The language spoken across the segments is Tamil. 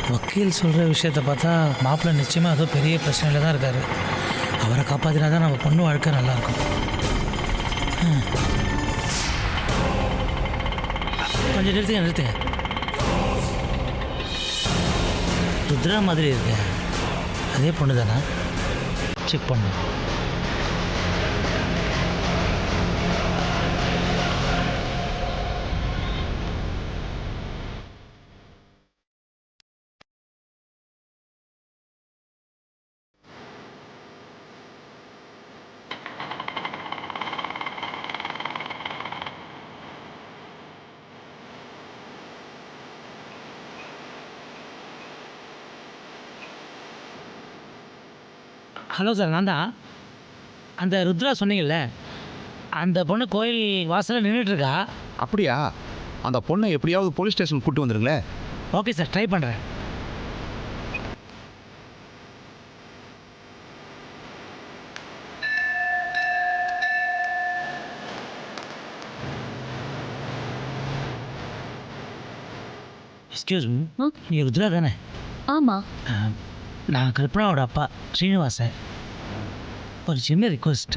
வக்கீல் சொல்கிற விஷயத்தை பார்த்தா மாப்பிள்ளை நிச்சயமாக ஏதோ பெரிய பிரச்சனையில் தான் இருக்கார். அவரை காப்பாற்றினா தான் நம்ம பொண்ணு வாழ்க்கை நல்லாயிருக்கும். கொஞ்சம் நிறுத்துங்க. ருத்ரா மாதிரி இருக்கு, அதே பொண்ணு தானே? செக் பண்ணு. ஹலோ சார், நான் தான். அந்த ருத்ரா சொன்னீங்கல்ல, அந்த பொண்ணு கோயில் வாசலில் நின்றுட்டுருக்கா. அப்படியா? அந்த பொண்ணை எப்படியாவது போலீஸ் ஸ்டேஷன் கூட்டு வந்துருங்களேன். ஓகே சார், ட்ரை பண்ணுறேன். எக்ஸ்கியூஸ் மீ, நீ ருத்ரா தானே? ஆமாம். நான் கல்பனாவோட அப்பா ஸ்ரீனிவாசன். ஒரு சின்ன ரிக்வெஸ்ட்,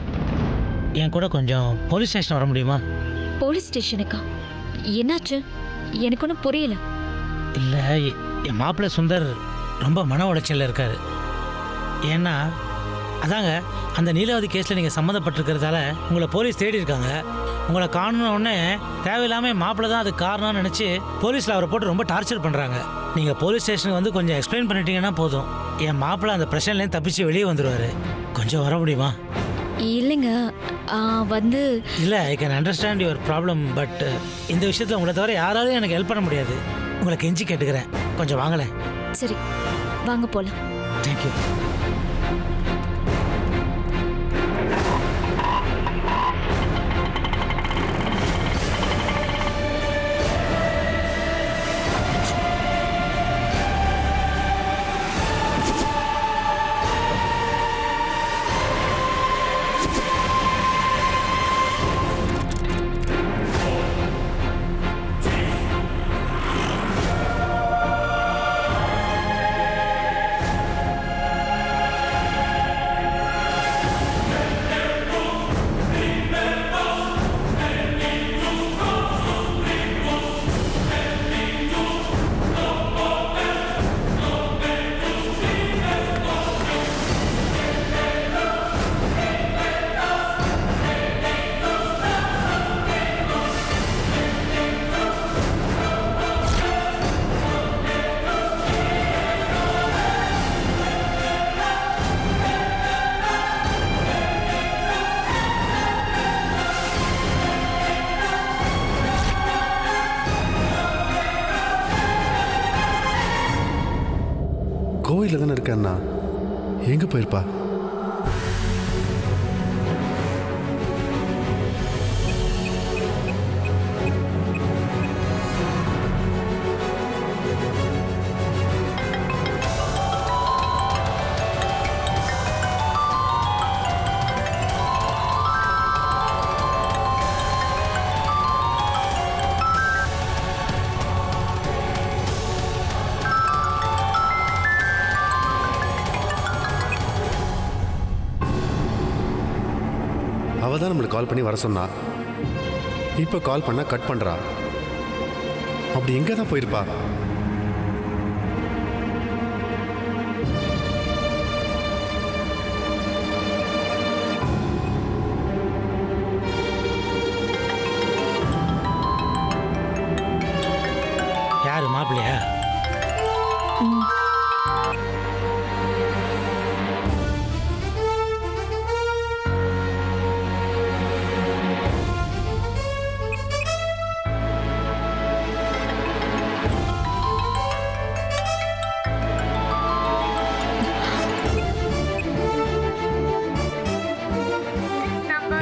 என் கூட கொஞ்சம் போலீஸ் ஸ்டேஷன் வர முடியுமா? போலீஸ் ஸ்டேஷனுக்கா? என்னாச்சு? எனக்கு ஒன்றும் புரியல. இல்லை, என் மாப்பிள்ளை சுந்தர் ரொம்ப மன உளைச்சலில் இருக்கார். ஏன்னா அதாங்க, அந்த நீலாவதி கேஸில் நீங்கள் சம்மந்தப்பட்டிருக்கிறதால உங்களை போலீஸ் தேடி இருக்காங்க. உங்களை காணணுன்னே தேவையில்லாமல் மாப்பிள்ளை தான் அது காரணம்னு நினச்சி போலீஸில் அவரை போட்டு ரொம்ப டார்ச்சர் பண்ணுறாங்க. நீங்கள் போலீஸ் ஸ்டேஷனுக்கு வந்து கொஞ்சம் எக்ஸ்பிளைன் பண்ணிட்டீங்கன்னா போதும், என் மாப்பிள்ளை அந்த பிரச்சனைலேருந்து தப்பிச்சு வெளியே வந்துடுவார். கொஞ்சம் வர முடியுமா? இல்லைங்க, வந்து இல்லை, I can understand your problem. But இந்த விஷயத்தில் உங்களை தவிர யாராலையும் எனக்கு ஹெல்ப் பண்ண முடியாது. உங்களை கெஞ்சி கேட்டுக்கிறேன், கொஞ்சம் வாங்கலேன். சரி, வாங்க போகலாம். தேங்க்யூ. கோயிலில் தானே இருக்கேன்னா, எங்கே போயிருப்பா? அவள் தான் நம்மளுக்கு கால் பண்ணி வர சொன்னா. இப்போ கால் பண்ணால் கட் பண்ணுறா. அப்படி எங்கே தான் போயிருப்பா? யாரு மாப்பிள்ளையா?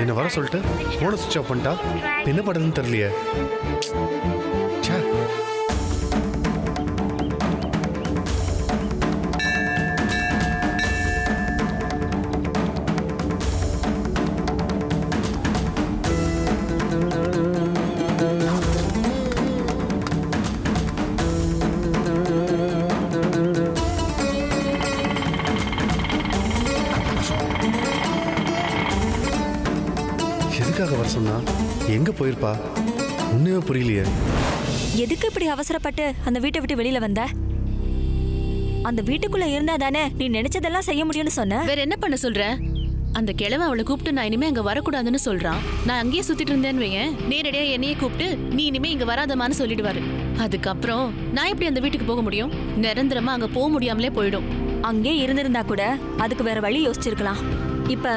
என்னை வர சொல்லிட்டு ஃபோனை சுவிட்ச் ஆஃப் பண்ணிட்டா. என்ன பண்ணுறதுன்னு தெரியலையே. ச்சே. சொன்னா எங்கே போயிருப்பா? ஒன்றுமே புரியலையே. எதுக்கு இப்படி அவசரப்பட்டு அந்த வீட்டை விட்டு வெளியில வந்த? அந்த வீட்டுக்குள்ள இருந்தா தானே நீ நினைச்சதெல்லாம் செய்ய முடியும்னு சொன்ன. வேற என்ன பண்ண சொல்ற? அந்த கிழமை அவளை கூப்பிட்டு நான் இனிமே அங்க வரக்கூடாதுன்னு சொல்றான். நான் அங்கேயே சுத்திட்டு இருந்தேன்னு வையேன், நேரடியா என்னையே கூப்பிட்டு நீ இனிமே இங்க வராதமான்னு சொல்லிடுவாரு. அதுக்கப்புறம் நான் எப்படி அந்த வீட்டுக்கு போக முடியும்? நிரந்தரமா அங்க போக முடியாமலே போயிடும். அங்கே இருந்திருந்தா கூட அதுக்கு வேற வழி யோசிச்சிருக்கலாம். இப்ப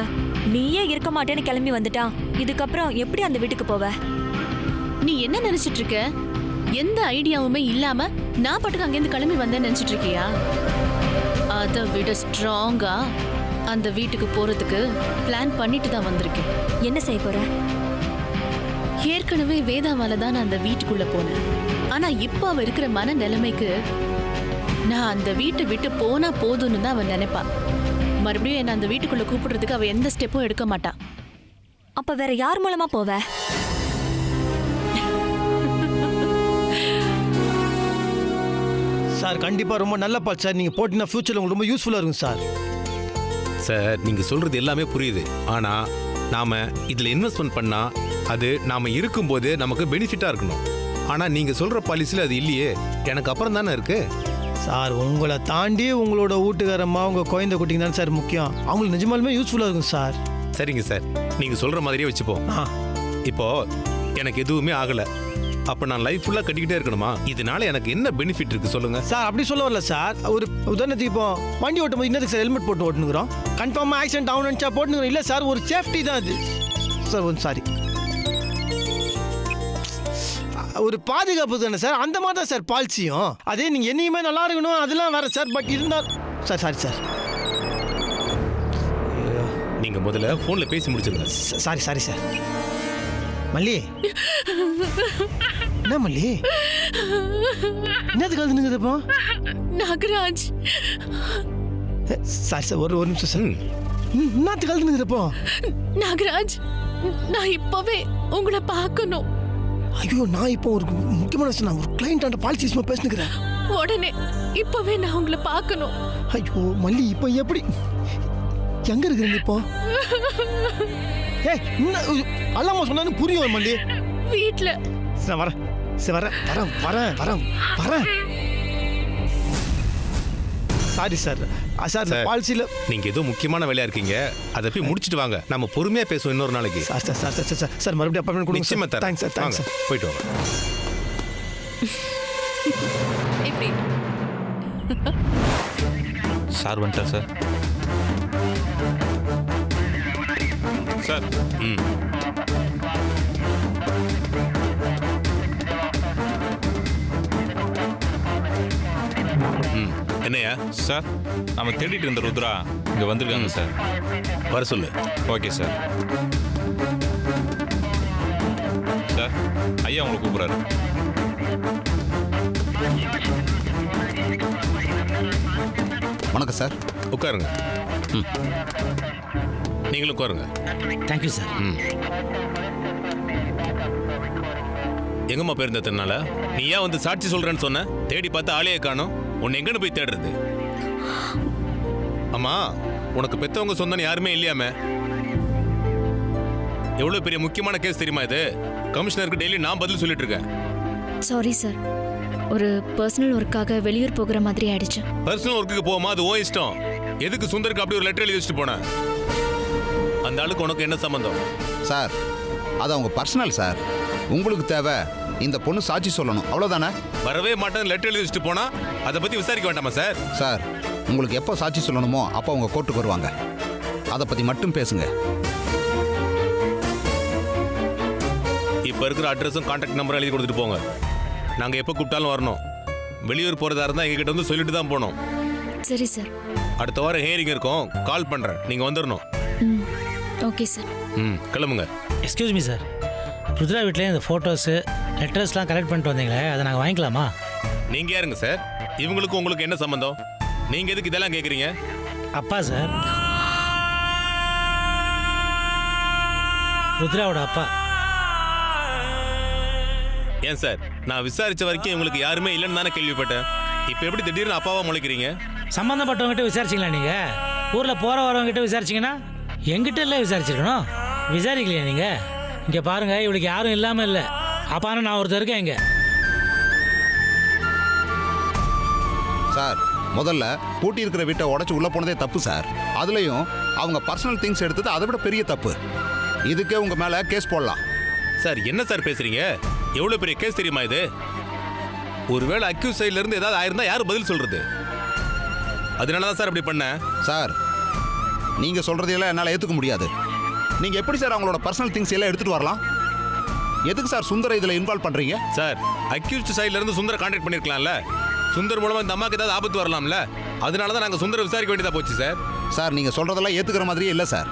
நீயே இருக்க மாட்டேன்னு கிளம்பி வந்துட்டா இதுக்கப்புறம் எப்படி அந்த வீட்டுக்கு போவ? நீ என்ன நினைச்சிட்டு இருக்க? எந்த ஐடியாவுமே இல்லாம நான் பாட்டுக்கு அங்கேருந்து கிளம்பி வந்தேன்னு நினைச்சிட்டு இருக்கியா? அதை விட ஸ்ட்ராங்கா அந்த வீட்டுக்கு போறதுக்கு பிளான் பண்ணிட்டு தான் வந்திருக்கேன். என்ன செய்ய போற? ஏற்கனவே வேதாவால தான் நான் அந்த வீட்டுக்குள்ள போனேன். ஆனா இப்ப அவ இருக்கிற மன நிலைமைக்கு நான் அந்த வீட்டை விட்டு போனா போதும்னு தான் அவன் நினைப்பா. மறுபடியும் என்ன அந்த வீட்டுக்குள்ள கூப்பிடுறதுக்கு அவ எந்த ஸ்டெப்பும் எடுக்க மாட்டா. அப்ப வேற யார் மூலமா போவ? சார் கண்டிப்பா ரொம்ப நல்ல பால் சார். நீங்க போட்டீங்கன்னா ஃபியூச்சர்ல உங்களுக்கு ரொம்ப யூஸ்ஃபுல்லா இருக்கும் சார். சார் நீங்கள் சொல்கிறது எல்லாமே புரியுது. ஆனால் நாம் இதில் இன்வெஸ்ட்மெண்ட் பண்ணால் அது நாம் இருக்கும்போது நமக்கு பெனிஃபிட்டாக இருக்கணும். ஆனால் நீங்கள் சொல்கிற பாலிசியில் அது இல்லையே. எனக்கு அப்புறம் தானே இருக்குது. சார் உங்களை தாண்டி உங்களோட வீட்டுக்காரம்மா உங்கள் குழந்தை குட்டிங்க தானே சார் முக்கியம். அவங்களுக்கு நிஜமாலுமே யூஸ்ஃபுல்லாக இருக்கும் சார். சரிங்க சார், நீங்கள் சொல்கிற மாதிரியே வச்சுப்போம். இப்போது எனக்கு எதுவுமே ஆகலை, அப்போ நான் லைஃப் ஃபுல்லாக கட்டிக்கிட்டே இருக்கணுமா? இதனால எனக்கு என்ன பெனிஃபிட் இருக்குது சொல்லுங்கள் சார். அப்படி சொல்ல வரல சார். ஒரு உதாரணத்துக்கு இப்போ வண்டி ஓட்டும் போது இன்னதுக்கு சார் ஹெல்மெட் போட்டு ஓட்டுனுக்குறோம். கன்ஃபார்மாக ஆக்சிடென்ட் ஆகணும்னு போட்டுனுக்குறோம். இல்லை சார், ஒரு சேஃப்டி தான் அது சார். ஒரு சாரி, ஒரு பாதுகாப்பு தானே சார். அந்த மாதிரி தான் சார் பாலிசியும். அதே நீங்கள் என்னையுமே நல்லா இருக்கணும் அதெல்லாம் வேற சார். பட் இருந்தால் சார் சாரி சார். நீங்கள் முதல்ல ஃபோனில் பேசி முடிச்சுங்க. Sorry sorry sir. மல்லி, என்ன மல்லி, என்னது கலந்துனுங்குது இப்போ? நாகராஜ், சாரி சார், ஒரு நிமிஷம் சார். என்னது கலந்துனுங்குது இப்போ? நாகராஜ், நான் இப்பவே உங்களை பார்க்கணும். ஐயோ, நான் இப்போ ஒரு முக்கியமான விஷயம், நான் ஒரு கிளைண்ட் பாலிசி விஷயமா பேசினுக்கிறேன். உடனே இப்பவே நான் உங்களை பார்க்கணும். ஐயோ மல்லி, இப்போ எப்படி எங்க இருக்கிறீங்க இப்போ? ஏய், அல்லாம சொன்னாலும் புரியும் மல்லி. வீட்ல. சரி வரேன், சரி வரேன் வரேன் வரேன் வரேன் வரேன். Sorry sir. சார் பாலிசியில் நீங்கள் ஏதோ முக்கியமான வேலையாக இருக்கீங்க, அதை போய் முடிச்சுட்டு வாங்க. நம்ம பொறுமையாக பேசுவோம் இன்னொரு நாளைக்கு. Sir sir sir sir sir sir மறுபடியும் அப்பாயின்மெண்ட் கொடுங்க. நிச்சயமாக தரேன். Thanks sir, thanks sir. போயிட்டு வாங்க. எப்படி சார் வந்துட்டார் சார். சார் என்னையா? சார், நம்ம தேடிட்டு இருந்த ருத்ரா இங்கே வந்திருக்காங்க சார். வர சொல்லு. Okay sir. சார், ஐயா உங்களை கூப்பிட்றாரு. வணக்கம் சார். உட்காருங்க. நீங்களும் உட்காருங்க. Thank you sir. எங்கம்மா போயிருந்த தன்னால? நீ ஏன் வந்து சாட்சி சொல்றேன்னு சொன்ன? தேடி பார்த்து ஆளையே காணோம். உன்னை எங்கன்னு போய் தேடுறது? அம்மா, உனக்கு பெத்தவங்க சொந்தம் யாருமே இல்லையாமே? எவ்வளவு பெரிய முக்கியமான கேஸ் தெரியுமா இது? கமிஷனருக்கு டெய்லி நான் பதில் சொல்லிட்டு இருக்கேன். சாரி சார், ஒரு பர்சனல் ஒர்க்காக வெளியூர் போகிற மாதிரி ஆயிடுச்சு. பர்சனல் ஒர்க்குக்கு போமா, அது ஓ இஷ்டம். எதுக்கு சுந்தருக்கு அப்படி ஒரு லெட்டர் எழுதி வச்சுட்டு போன? அந்த ஆளுக்கு உனக்கு என்ன சம்பந்தம்? சார், அது அவங்க பர்சனல் சார். உங்களுக்கு தேவை இந்த பொண்ணு சாட்சி சொல்லணும், அவ்வளோதானே? வரவே மாட்டேன் லெட்டர் எழுதி வச்சுட்டு போனா அதை பத்தி விசாரிக்க வேண்டாமா சார்? சார், உங்களுக்கு எப்போ சாட்சி சொல்லணுமோ அப்போ அவங்க கோர்ட்டுக்கு வருவாங்க. அதை பற்றி மட்டும் பேசுங்க. இப்போ இருக்கிற அட்ரஸும் கான்டாக்ட் நம்பரும் எழுதி கொடுத்துட்டு போங்க. நாங்கள் எப்போ கூப்பிட்டாலும் வரணும். வெளியூர் போகிறதா இருந்தால் எங்ககிட்ட வந்து சொல்லிட்டு தான் போகணும். சரி சார். அடுத்த வாரம் ஹியரிங் இருக்கும், கால் பண்ணுறேன், நீங்கள் வந்துடணும். Okay sir. கிளம்புங்க. எக்ஸ்கியூஸ் மீ சார், ருத்ரா வீட்டிலே இந்த ஃபோட்டோஸு லெட்டர்ஸ்லாம் கலெக்ட் பண்ணிட்டு வந்தீங்களே, அதை நாங்கள் வாங்கிக்கலாமா? நீங்கள் யாருங்க சார்? இவங்களுக்கும் உங்களுக்கு என்ன சம்மந்தம்? நீங்கள் எதுக்கு இதெல்லாம் கேட்குறீங்க? அப்பா சார், ருத்ராவோட அப்பா. ஏன் சார், நான் விசாரிச்ச வரைக்கும் இவங்களுக்கு யாருமே இல்லைன்னு தானே கேள்விப்பட்டேன். இப்போ எப்படி திடீர்னு அப்பாவா முளைக்கிறீங்க? சம்மந்தப்பட்டவங்ககிட்ட விசாரிச்சிங்களா நீங்கள்? ஊரில் போகிற வரவங்ககிட்ட விசாரிச்சிங்கன்னா எங்கிட்ட இல்லை விசாரிச்சிருக்கணும். விசாரிக்கலையா நீங்கள்? இங்கே பாருங்க, இவளுக்கு யாரும் இல்லாமல் இல்லை. அப்பான நான் ஒருத்தர் இருக்கேன் இங்கே. சார், முதல்ல பூட்டி இருக்கிற வீட்டை உடச்சி உள்ளே போனதே தப்பு சார். அதுலேயும் அவங்க பர்சனல் திங்ஸ் எடுத்தது அதை விட பெரிய தப்பு. இதுக்கே உங்கள் மேலே கேஸ் போடலாம். சார் என்ன சார் பேசுறீங்க? எவ்வளவு பெரிய கேஸ் தெரியுமா இது? ஒருவேளை அக்யூஸ் சைடுல இருந்து ஏதாவது ஆயிருந்தா யாரு பதில் சொல்றது? அதனால தான் சார் அப்படி பண்ணேன். சார், நீங்கள் சொல்கிறதையெல்லாம் என்னால் ஏற்றுக்க முடியாது. நீங்கள் எப்படி சார் அவங்களோட பர்சனல் திங்ஸ் எல்லாம் எடுத்துகிட்டு வரலாம்? எதுக்கு சார் சுந்தரை இதில் இன்வால்வ் பண்ணுறீங்க? சார், அக்யூஸ்ட் சைடுல இருந்து சுந்தர கான்டாக்ட் பண்ணிருக்கலாம்ல. சுந்தர் மூலமா இந்த அம்மாக்கு ஏதாவது ஆபத்து வரலாம்ல. அதனால தான் நாங்கள் சுந்தர விசாரிக்க வேண்டியதா போச்சு சார். சார், நீங்கள் சொல்கிறதெல்லாம் ஏற்றுக்கிற மாதிரியே இல்லை சார்.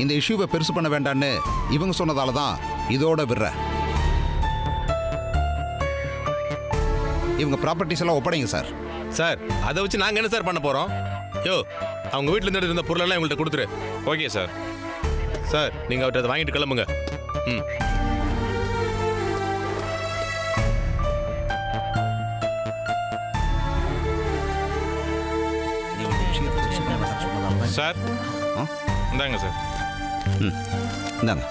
இந்த இஷ்யூவை பெருசு பண்ண வேண்டான்னு இவங்க சொன்னதால தான் இதோட விடுறேன். இவங்க ப்ராப்பர்ட்டிஸ் எல்லாம் ஒப்படைங்க சார். சார், அதை வச்சு நாங்கள் என்ன சார் பண்ண போகிறோம்? யோ, அவங்க வீட்டில் இருந்து இருந்த பொருளெல்லாம் இவங்கள்ட்ட கொடுத்துரு. Okay sir. சார், நீங்கள் அவர்கிட்ட அதை வாங்கிட்டு கிளம்புங்க. ம். சார், இந்தாங்க சார். ம், இந்தாங்க.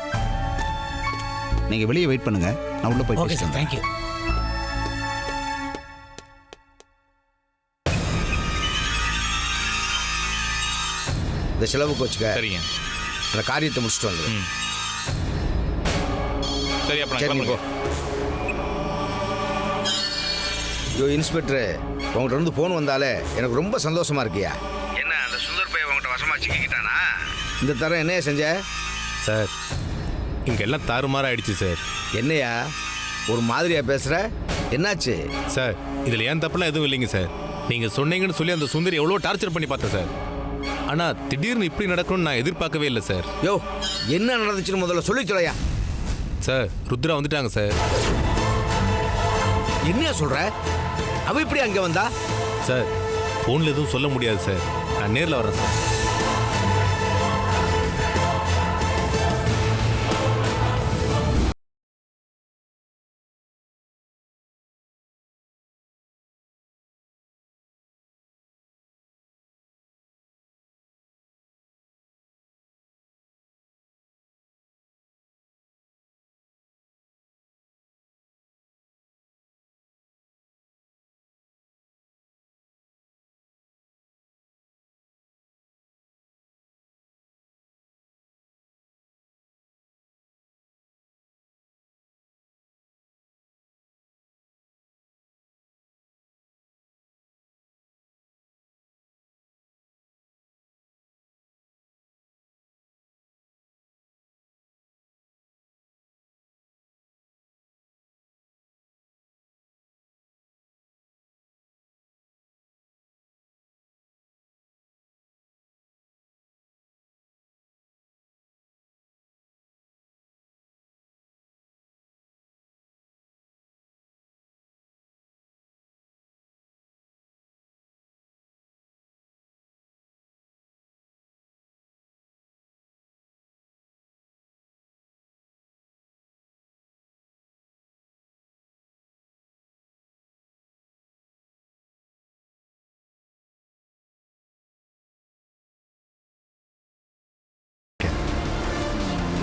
நீங்கள் வெளியே வெயிட் பண்ணுங்க, நான் உள்ளே போய் ஓகே சார், பேசுகிறேன். தேங்க்யூ. இந்த செலவுக்கு வச்சுக்க. சரிங்க. அந்த காரியத்தை முடிச்சுட்டு வந்து. சரி, அப்புறம் சரி, கிளம்புங்க. ஐயோ இன்ஸ்பெக்டர், உங்கள்கிட்ட இருந்து ஃபோன் வந்தாலே எனக்கு ரொம்ப சந்தோஷமா இருக்கியா? என்ன அந்த சுந்தர் பையன் உங்கள்கிட்ட வசமா சிக்கிக்கிட்டானா? இந்த தரம் என்னையா செஞ்ச? சார், இங்கே எல்லாம் தாறுமாற ஆயிடுச்சு சார். என்னையா ஒரு மாதிரியா பேசுற? என்னாச்சு? சார், இதில் ஏன் தப்புலாம் எதுவும் இல்லைங்க சார். நீங்கள் சொன்னீங்கன்னு சொல்லி அந்த சுந்தரி எவ்வளோ டார்ச்சர் பண்ணி பார்த்தேன் சார். ஆனால் திடீர்னு இப்படி நடக்கும்னு நான் எதிர்பார்க்கவே இல்லை சார். யோ, என்ன நடந்துச்சுன்னு முதல்ல சொல்லி சொல்லையா? சார், ருத்ரா வந்துட்டாங்க சார். என்னையா சொல்ற? அவ இப்படி அங்கே வந்தா? சார், ஃபோனில் எதுவும் சொல்ல முடியாது சார். நான் நேரில் வரேன் சார்.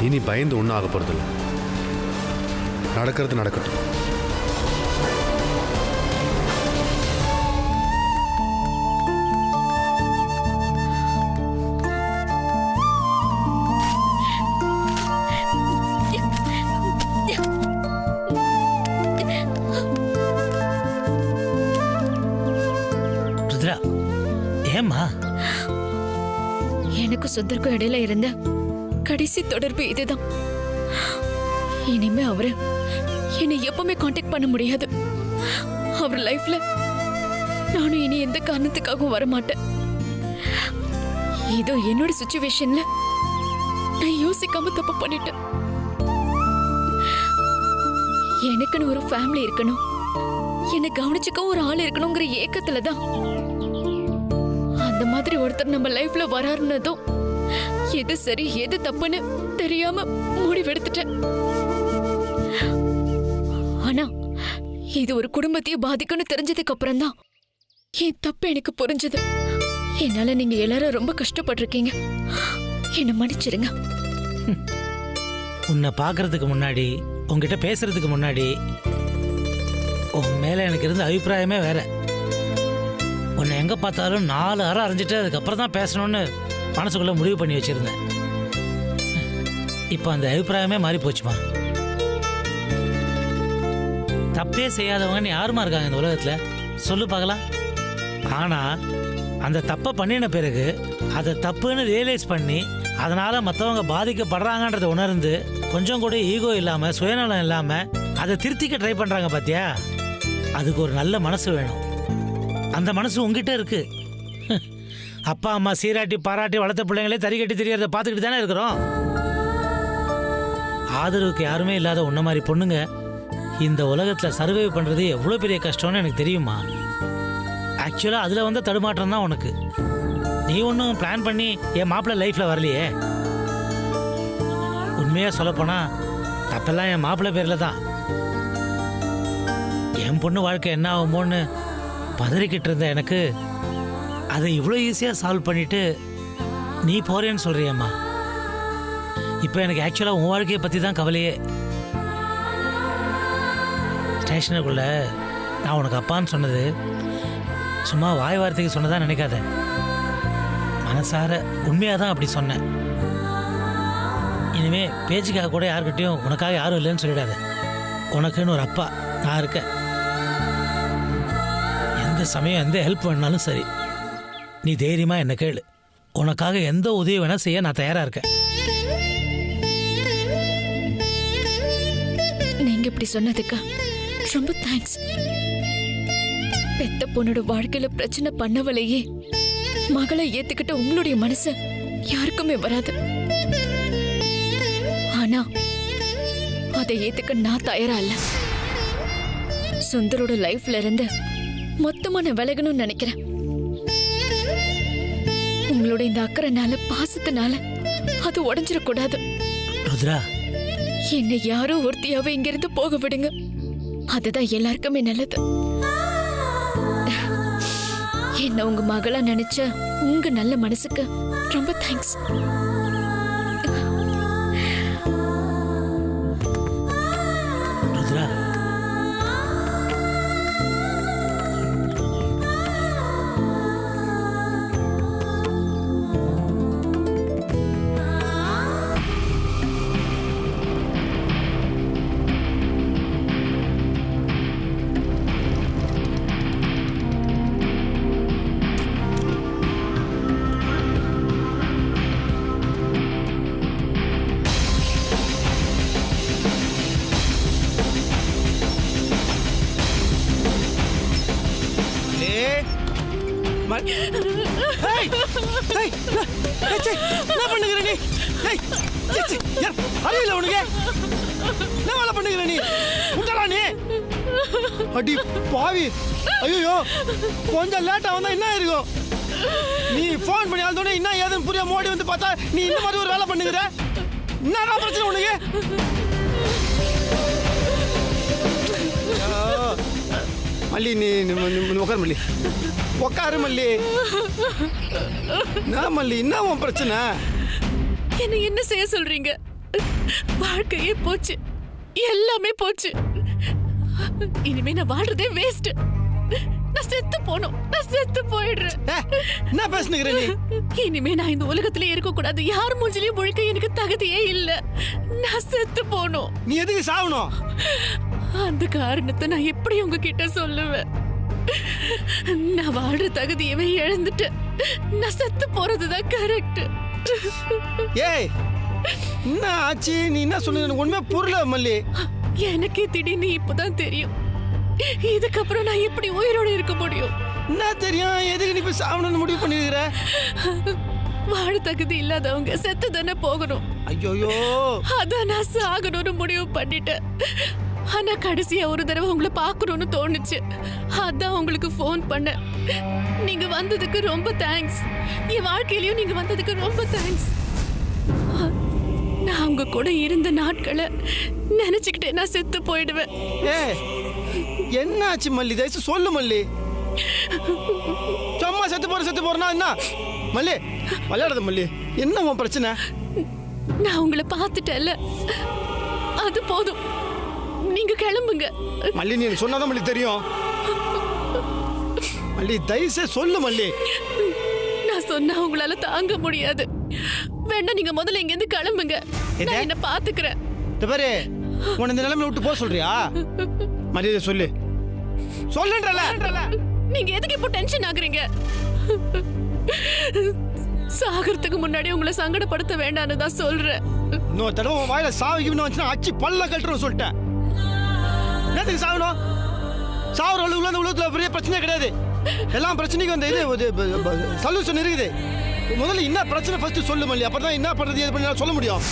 இனி பயந்து ஒன்றும் ஆக போகிறதில்ல. நடக்கிறது நடக்கட்டும். ருத்ரா, ஏம்மா? எனக்கு சுந்தருக்கும் இடையில இருந்த கடைசி தொடர்பு இதுதான். இனிமே அவரு என்னை எப்பவுமே காண்டாக்ட் பண்ண முடியாது. அவர் லைஃப்ல நானும் இனி எந்த காரணத்துக்காகவும் வரமாட்டேன். இதோ என்னோட சிச்சுவேஷன்ல நான் யோசிக்காம தப்பு பண்ணிட்டேன். எனக்குன்னு ஒரு ஃபேமிலி இருக்கணும், என்னை கவனிச்சுக்க ஒரு ஆள் இருக்கணுங்கிற ஏக்கத்துல தான் அந்த மாதிரி ஒருத்தர் நம்ம லைஃப்ல வராருன்னதும் எது சரி எது தப்புன்னு தெரியாம முடிவெடுத்துட்டேன். ஆனா இது ஒரு குடும்பத்தையே பாதிக்கும்னு தெரிஞ்சதுக்கு அப்புறம் தான் என் தப்பு எனக்கு புரிஞ்சது. என்னால நீங்க எல்லாரும் ரொம்ப கஷ்டப்பட்டிருக்கீங்க, என்ன மன்னிச்சிருங்க. உன்னை பார்க்கறதுக்கு முன்னாடி, உங்ககிட்ட பேசுறதுக்கு முன்னாடி உன் மேலே எனக்கு இருந்த அபிப்பிராயமே வேற. உன்னை எங்கே பார்த்தாலும் 4 அறை அரைஞ்சிட்டு அதுக்கப்புறம் தான் பேசணும்னு மனசுக்குள்ளே முடிவு பண்ணி வச்சுருந்தேன். இப்போ அந்த அபிப்பிராயமே மாறி போச்சுமா. தப்பே செய்யாதவங்கன்னு யாருமா இருக்காங்க இந்த உலகத்தில்? சொல்லு பார்க்கலாம். ஆனால் அந்த தப்பை பண்ணின பிறகு அதை தப்புன்னு ரியலைஸ் பண்ணி அதனால் மற்றவங்க பாதிக்கப்படுறாங்கன்றதை உணர்ந்து கொஞ்சம் கூட ஈகோ இல்லாமல் சுயநலம் இல்லாமல் அதை திருத்திக்க ட்ரை பண்ணுறாங்க பார்த்தியா? அதுக்கு ஒரு நல்ல மனசு வேணும். அந்த மனசு உங்ககிட்ட இருக்கு. அப்பா அம்மா சீராட்டி பாராட்டி வளர்த்த பிள்ளைங்களே தறி கட்டி தெரியறதை பார்த்துக்கிட்டு தானே இருக்கிறோம். ஆதரவுக்கு யாருமே இல்லாத உன்ன மாதிரி பொண்ணுங்க இந்த உலகத்தில் சர்வைவ் பண்ணுறது எவ்வளோ பெரிய கஷ்டம்னு எனக்கு தெரியுமா. ஆக்சுவலாக அதில் வந்து தடுமாற்றம் தான் உனக்கு. நீ ஒன்றும் பிளான் பண்ணி என் மாப்பிள்ளை லைஃப்பில் வரலையே. உண்மையாக சொல்லப்போனால் தப்பெல்லாம் என் மாப்பிள்ளை பேரில் தான். என் பொண்ணு வாழ்க்கை என்ன ஆகுமோன்னு பதறிக்கிட்டு இருந்த எனக்கு அதை இவ்வளோ ஈஸியாக சால்வ் பண்ணிவிட்டு நீ போகிறேன்னு சொல்கிறியம்மா. இப்போ எனக்கு ஆக்சுவலாக உன் வாழ்க்கையை பற்றி தான் கவலையே. ஸ்டேஷனுக்குள்ளே நான் உனக்கு அப்பான்னு சொன்னது சும்மா வாய் வார்த்தைக்கு சொன்னதான் நினைக்காத. மனசார உண்மையாக தான் அப்படி சொன்னேன். இனிமே பேச்சுக்காக கூட யாருக்கிட்டையும் உனக்காக யாரும் இல்லைன்னு சொல்லிடாத. உனக்குன்னு ஒரு அப்பா நான் இருக்கேன். எந்த சமயம் எந்த ஹெல்ப் வேணாலும் சரி நீ தைரியமாக என்ன கேளு. உனக்காக எந்த உதவி வேணால் செய்ய நான் தயாராக இருக்கேன். நீங்க இப்படி சொன்னதுக்கு ரொம்ப தேங்க்ஸ். பெத்த பொண்ணோட வாழ்க்கையில பிரச்சனை பண்ணவளையே மகளை ஏத்துக்கிட்ட உங்களுடைய மனசு யாருக்குமே வராது. ஆனா அதை ஏத்துக்க நான் தயாரா இல்ல. சுந்தரோட லைஃப்ல இருந்து மொத்தமா நான் விலகணும்னு நினைக்கிறேன். உங்களோட இந்த அக்கறைனால பாசத்தினால அது உடைஞ்சிடக்கூடாது. ருத்ரா, என்னை யாரோ ஒருத்தியாவே இங்கிருந்து போக விடுங்க. அதுதான் எல்லாருக்குமே நல்லது. என்ன உங்க மகளா நினைச்ச உங்க நல்ல மனசுக்கு ரொம்ப தேங்க்ஸ். ருத்ரா, என்ன பண்ணுகிற நீ? அறிவில்லை உனக்கு? என்ன வேலை பண்ணுகிற நீ? முட்டலா நீ? அடி பாவி! ஐயோ, கொஞ்சம் லேட்டா வந்தா என்ன இருக்கும்? நீ போன் பண்ணி ஆழ்ந்தோடனே என்ன ஏதுன்னு புரியாம ஓடி வந்து பார்த்தா நீ இந்த மாதிரி ஒரு வேலை பண்ணுகிற? என்ன பிரச்சனை உனக்கு? மல்லி, நீ உட்காரு மல்லி, உட்காரு மல்லி. நான் மல்லி, என்ன உன் பிரச்சனை? என்ன என்ன செய்ய சொல்றீங்க? வாழ்க்கையே போச்சு, எல்லாமே போச்சு. இனிமே நான் வாழ்றதே வேஸ்ட். நான் செத்து போனோம், நான் செத்து போயிடுறேன். என்ன பேசுனுகிற நீ? இனிமே நான் இந்த உலகத்திலே இருக்க கூடாது. யார் மூஞ்சிலையும் முழிக்க எனக்கு தகுதியே இல்ல. நான் செத்து போனோம். நீ எதுக்கு சாவணும்? அந்த காரணத்தை நான் எப்படி உங்ககிட்ட சொல்லுவேன்? நான் வாழ்ற தகுதியவே இழந்துட்டேன். நான் செத்து போறதுதான் கரெக்ட். ஏய், என்ன ஆச்சு? நீ என்ன சொல்லுங்க? உண்மை புரியல மல்லி. எனக்கே திடீர்னு இப்பதான் தெரியும். இதுக்கப்புறம் நான் எப்படி உயிரோடு இருக்க முடியும்? என்ன தெரியும்? எதுக்கு நீ போய் சாவணும்னு முடிவு பண்ணிருக்கிற? வாழ தகுதி இல்லாதவங்க செத்து தானே போகணும். ஐயோ, அதான் நான் சாகணும்னு முடிவு பண்ணிட்டேன். ஆனா கடைசியா ஒரு தடவை உங்களை பார்க்கணும்னு தோணுச்சு. அதான் உங்களுக்கு ஃபோன் பண்ணேன். நீங்க வந்ததுக்கு ரொம்ப தேங்க்ஸ். என் வாழ்க்கையிலயும் நீங்க வந்ததுக்கு ரொம்ப தேங்க்ஸ். நான் உங்க கூட இருந்த நாட்களை நினைச்சுக்கிட்டே நான் செத்து போயிடுவேன். என்ன ஆச்சு மல்லி? தயவுசு சொல்லு மல்லி. சும்மா செத்து போறனா என்ன மல்லி? விளையாடுறது மல்லி. என்ன உன் பிரச்சனை? நான் உங்களை பார்த்துட்டேன்ல, அது போதும், நீங்க கிளம்புங்க. மல்லி நீ எனக்கு சொன்னாதான் மல்லி தெரியும். மல்லி தயவுசே சொல்லு மல்லி. நான் சொன்னா உங்களால தாங்க முடியாது. வேணா நீங்க முதல்ல இங்க இருந்து கிளம்புங்க. நான் என்ன பாத்துக்கிறேன். பாரு உன்னை இந்த நிலைமையில விட்டு போக சொல்றியா? மரியாதை சொல்லு. சொல்லுன்றல. நீங்க எதுக்கு இப்போ டென்ஷன் ஆகுறீங்க? சாகறதுக்கு முன்னாடி உங்களை சங்கடப்படுத்த வேண்டாம்னு தான் சொல்றேன். இன்னொரு தடவை உன் வாயில சாவிக்கு வந்துச்சுன்னா அச்சு பல்ல கட்டுறோம் சொல்லிட்டேன். என்னத்துக்கு சாகணும்? சாகுற உள்ள அந்த உலகத்துல பெரிய பிரச்சனை கிடையாது. எல்லாம் பிரச்சனைக்கு வந்து இது சொல்யூஷன் இருக்குது. முதல்ல என்ன பிரச்சனை ஃபர்ஸ்ட் சொல்லு மல்லி. அப்பதான் என்ன பண்றது ஏது பண்ணி சொல்ல முடியும்.